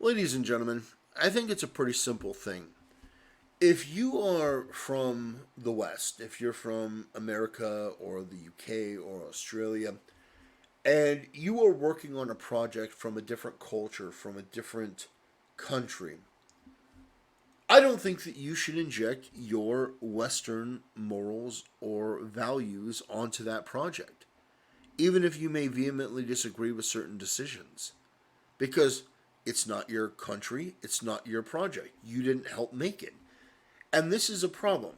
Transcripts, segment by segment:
Ladies and gentlemen, I think it's a pretty simple thing. If you are from the West, if you're from America or the UK or Australia, and you are working on a project from a different culture, from a different country, I don't think that you should inject your Western morals or values onto that project, even if you may vehemently disagree with certain decisions. Because it's not your country, it's not your project. You didn't help make it. And this is a problem.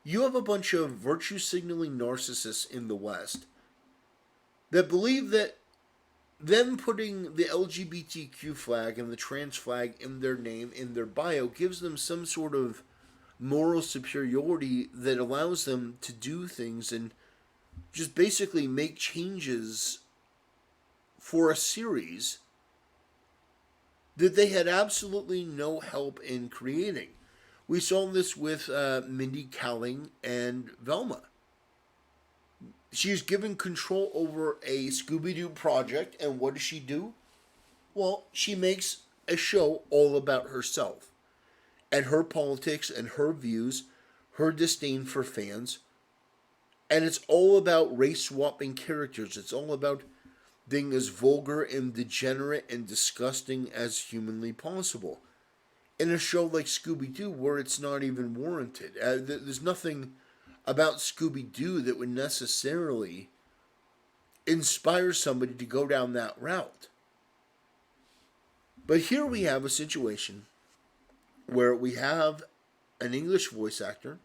You have a bunch of virtue signaling narcissists in the West that believe that them putting the LGBTQ flag and the trans flag in their name, in their bio, gives them some sort of moral superiority that allows them to do things and just basically make changes for a series that they had absolutely no help in creating. We saw this with Mindy Kaling and Velma. She's given control over a Scooby Doo project, and what does she do? Well, she makes a show all about herself and her politics and her views, her disdain for fans, and it's all about race swapping characters. It's all about being as vulgar and degenerate and disgusting as humanly possible. In a show like Scooby Doo, where it's not even warranted, there's nothing about Scooby Doo that would necessarily inspire somebody to go down that route. But here we have a situation where we have an English voice actor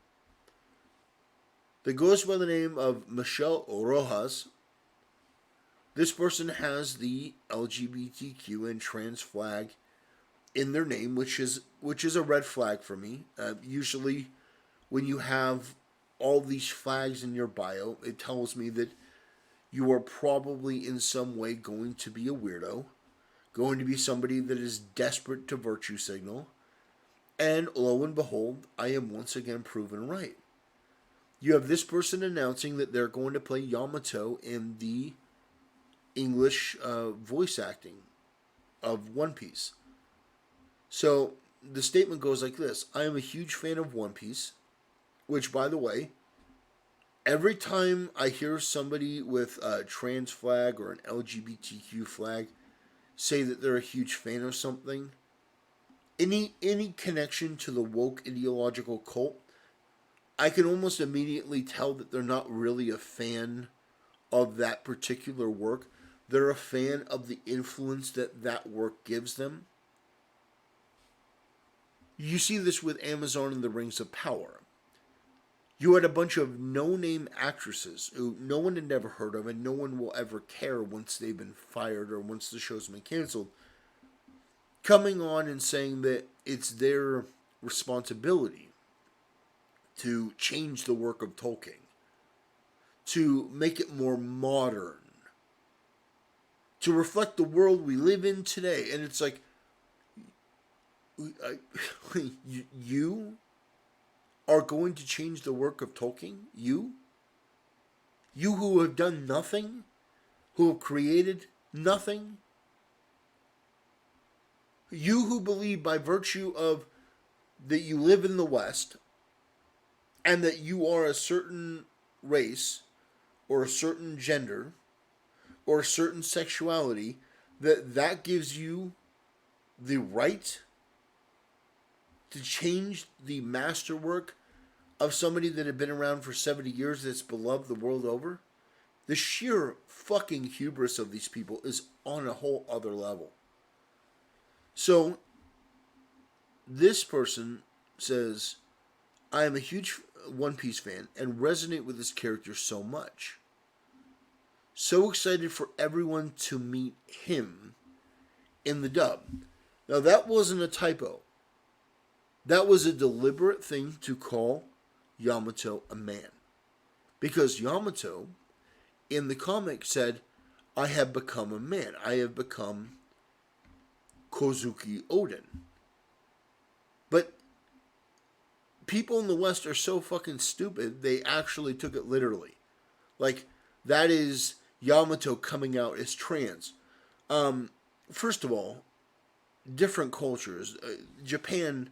that goes by the name of Michelle Rojas. This person has the LGBTQ and trans flag in their name, which is a red flag for me. Usually, when you have all these flags in your bio, it tells me that you are probably in some way going to be a weirdo, going to be somebody that is desperate to virtue signal, and lo and behold, I am once again proven right. You have this person announcing that they're going to play Yamato in the English voice acting of One Piece. So the statement goes like this: I am a huge fan of One Piece, which, by the way, every time I hear somebody with a trans flag or an LGBTQ flag say that they're a huge fan of something, any connection to the woke ideological cult, I can almost immediately tell that they're not really a fan of that particular work. They're a fan of the influence that that work gives them. You see this with Amazon and the Rings of Power. You had a bunch of no-name actresses who no one had never heard of and no one will ever care once they've been fired or once the show's been canceled, coming on and saying that it's their responsibility to change the work of Tolkien, to make it more modern, to reflect the world we live in today. And it's like, you are going to change the work of Tolkien? You? You who have done nothing? Who have created nothing? You who believe by virtue of that you live in the West and that you are a certain race or a certain gender or a certain sexuality, that gives you the right to change the masterwork of somebody that had been around for 70 years that's beloved the world over? The sheer fucking hubris of these people is on a whole other level. So, this person says, I am a huge One Piece fan and resonate with this character so much. So excited for everyone to meet him in the dub. Now, that wasn't a typo. That was a deliberate thing to call Yamato a man. Because Yamato, in the comic, said, I have become a man. I have become Kozuki Oden. But people in the West are so fucking stupid, they actually took it literally. Like, that is Yamato coming out as trans. First of all, different cultures. Japan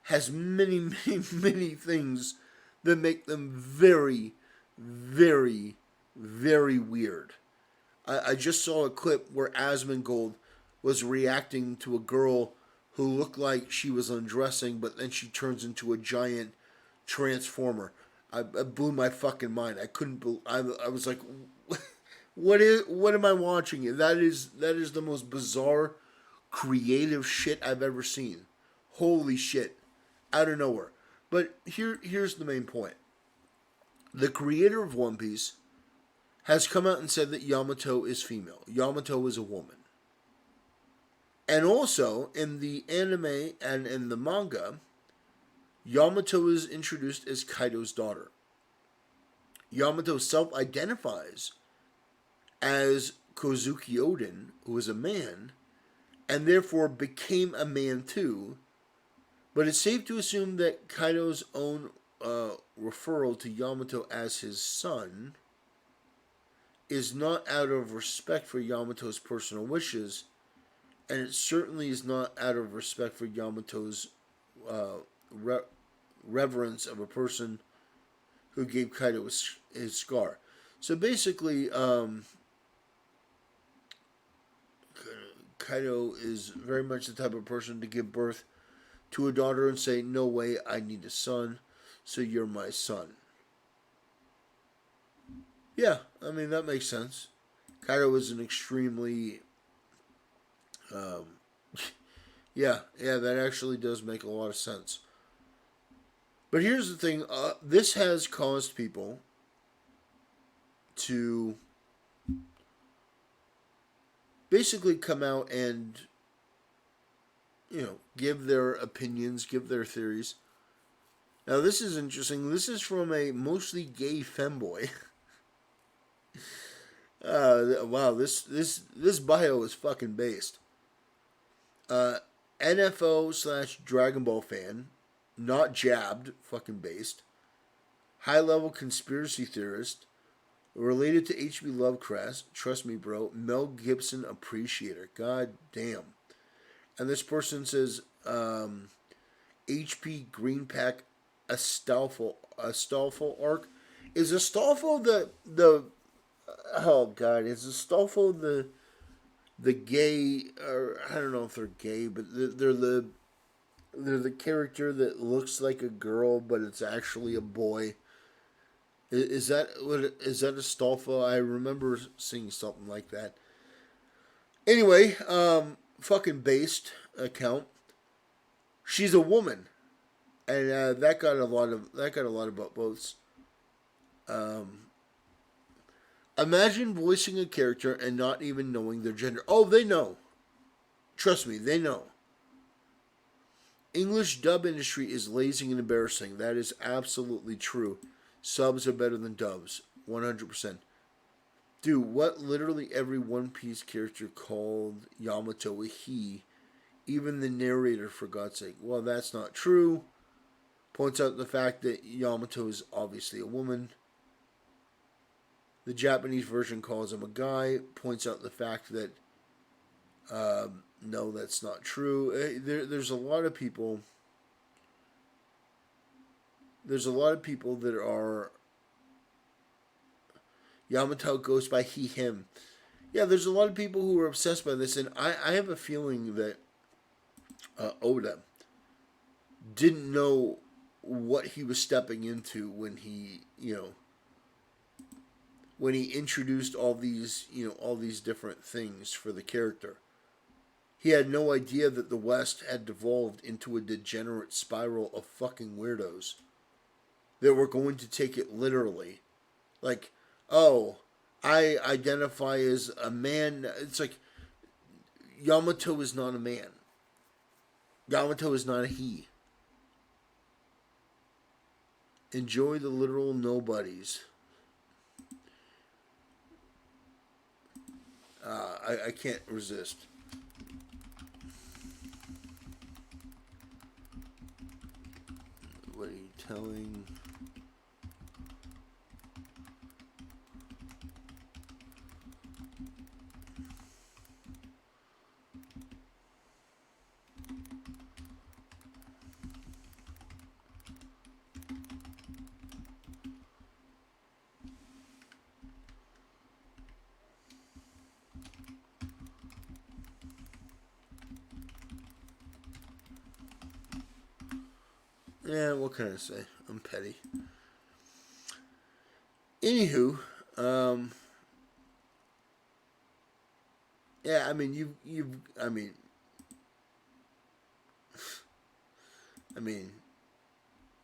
has many, many, many things that make them very, very, very weird. I just saw a clip where Asmongold was reacting to a girl who looked like she was undressing, but then she turns into a giant transformer. I blew my fucking mind. I couldn't. I was like, what am I watching? That is the most bizarre, creative shit I've ever seen. Holy shit, out of nowhere. But here's the main point. The creator of One Piece has come out and said that Yamato is female. Yamato is a woman. And also, in the anime and in the manga, Yamato is introduced as Kaido's daughter. Yamato self identifies as Kozuki Oden, who is a man, and therefore became a man too. But it's safe to assume that Kaido's own referral to Yamato as his son is not out of respect for Yamato's personal wishes, and it certainly is not out of respect for Yamato's reverence of a person who gave Kaido his scar. So basically, Kaido is very much the type of person to give birth to a daughter and say, "No way, I need a son, so you're my son." Yeah, I mean, that makes sense. Kaido is an extremely. Um, yeah, that actually does make a lot of sense. But here's the thing, this has caused people to basically come out and, give their opinions, give their theories. Now, this is interesting. This is from a mostly gay femboy. Wow, this bio is fucking based. NFO/Dragon Ball fan, not jabbed, fucking based. High level conspiracy theorist, related to H.P. Lovecraft. Trust me, bro. Mel Gibson appreciator. God damn. And this person says, H.P. Greenpack Astolfo arc. Is Astolfo the oh god, is Astolfo the gay, or I don't know if they're gay, but they're the character that looks like a girl but it's actually a boy. Is that Astolfo? I remember seeing something like that. Anyway, fucking based account. She's a woman, and that got a lot of votes. Imagine voicing a character and not even knowing their gender. Oh, they know. Trust me, they know. English dub industry is lazy and embarrassing. That is absolutely true. Subs are better than dubs. 100%. Dude, what literally every One Piece character called Yamato a he, even the narrator, for God's sake. Well, that's not true. Points out the fact that Yamato is obviously a woman. The Japanese version calls him a guy. Points out the fact that no, that's not true. There's a lot of people. There's a lot of people that are. Yamato goes by he, him. Yeah, there's a lot of people who are obsessed by this, and I have a feeling that Oda didn't know what he was stepping into when he, when he introduced all these different things for the character. He had no idea that the West had devolved into a degenerate spiral of fucking weirdos that were going to take it literally. Like, oh, I identify as a man. It's like, Yamato is not a man. Yamato is not a he. Enjoy the literal nobodies. I can't resist. What are you telling? Yeah, what can I say? I'm petty. Anywho, um, yeah, I mean, I mean,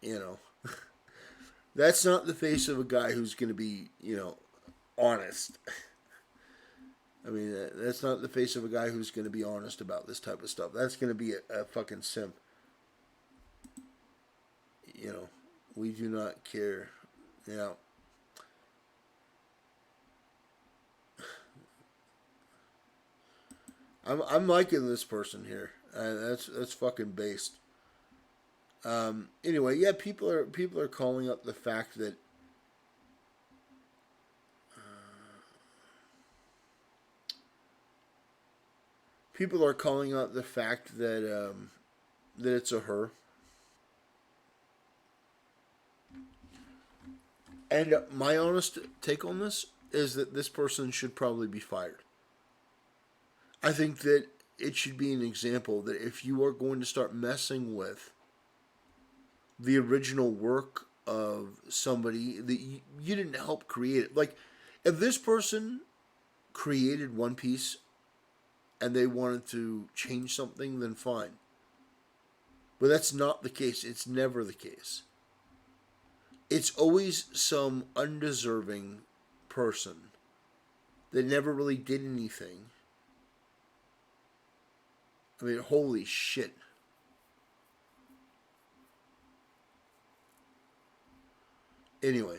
you know, that's not the face of a guy who's going to be, honest. I mean, that's not the face of a guy who's going to be honest about this type of stuff. That's going to be a fucking simp. You know, we do not care. You know, I'm liking this person here. That's fucking based. Anyway, yeah, people are calling up the fact that people are calling out the fact that it's a her. And my honest take on this is that this person should probably be fired. I think that it should be an example that if you are going to start messing with the original work of somebody that you didn't help create it, like if this person created One Piece and they wanted to change something, then fine. But that's not the case. It's never the case. It's always some undeserving person that never really did anything. I mean, holy shit. Anyway,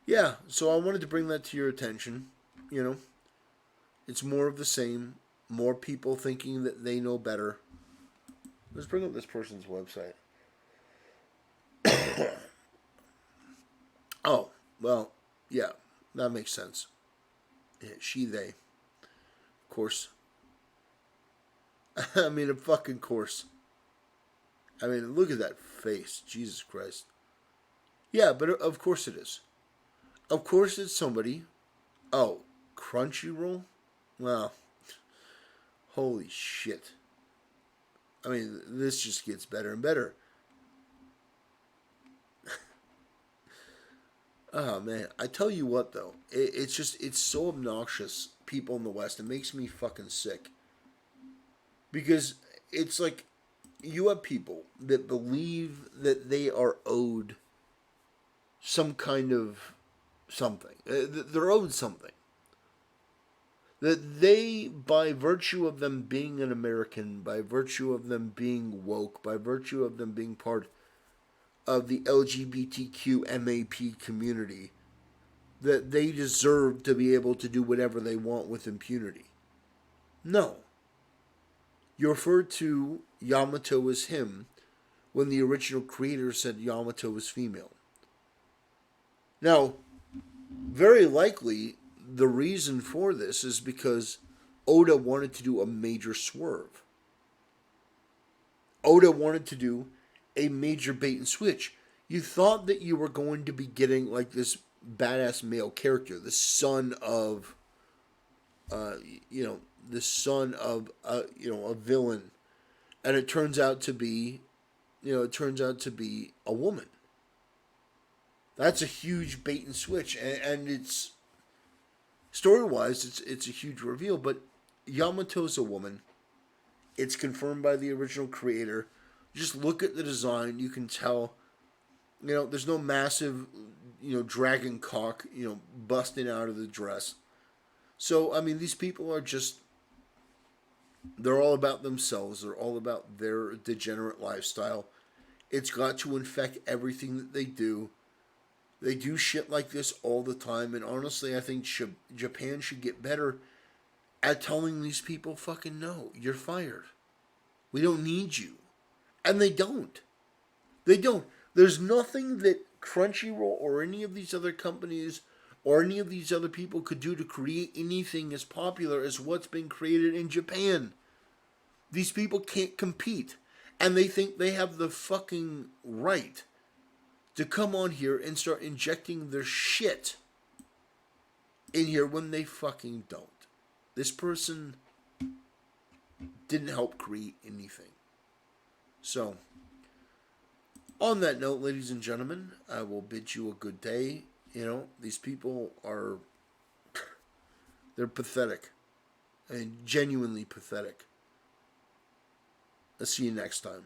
yeah, so I wanted to bring that to your attention. You know, it's more of the same. More people thinking that they know better. Let's bring up this person's website. Oh, well, yeah, that makes sense. Yeah, she, they. Of course. I mean, a fucking course. I mean, look at that face. Jesus Christ. Yeah, but of course it is. Of course it's somebody. Oh, Crunchyroll? Well, holy shit. I mean, this just gets better and better. Oh man, I tell you what though, it's so obnoxious. People in the West, it makes me fucking sick because it's like you have people that believe that they are owed some kind of something. They're owed something. That they, by virtue of them being an American, by virtue of them being woke, by virtue of them being part of the LGBTQ MAP community, that they deserve to be able to do whatever they want with impunity. No. You refer to Yamato as him when the original creator said Yamato was female. Now, very likely, the reason for this is because Oda wanted to do a major swerve. Oda wanted to do a major bait and switch. You thought that you were going to be getting like this badass male character, the son of, uh, you know, the son of, a villain, and it turns out to be, a woman. That's a huge bait and switch, and it's story wise, it's a huge reveal. But Yamato's a woman. It's confirmed by the original creator. Just look at the design; you can tell. There's no massive, dragon cock, busting out of the dress. So I mean, these people are they're all about themselves. They're all about their degenerate lifestyle. It's got to infect everything that they do. They do shit like this all the time, and honestly, I think Japan should get better at telling these people fucking no, you're fired. We don't need you. And they don't. They don't. There's nothing that Crunchyroll or any of these other companies or any of these other people could do to create anything as popular as what's been created in Japan. These people can't compete. And they think they have the fucking right to come on here and start injecting their shit in here when they fucking don't. This person didn't help create anything. So, On that note, ladies and gentlemen, I will bid you a good day. You know, these people are, they're pathetic. I mean, genuinely pathetic. I'll see you next time.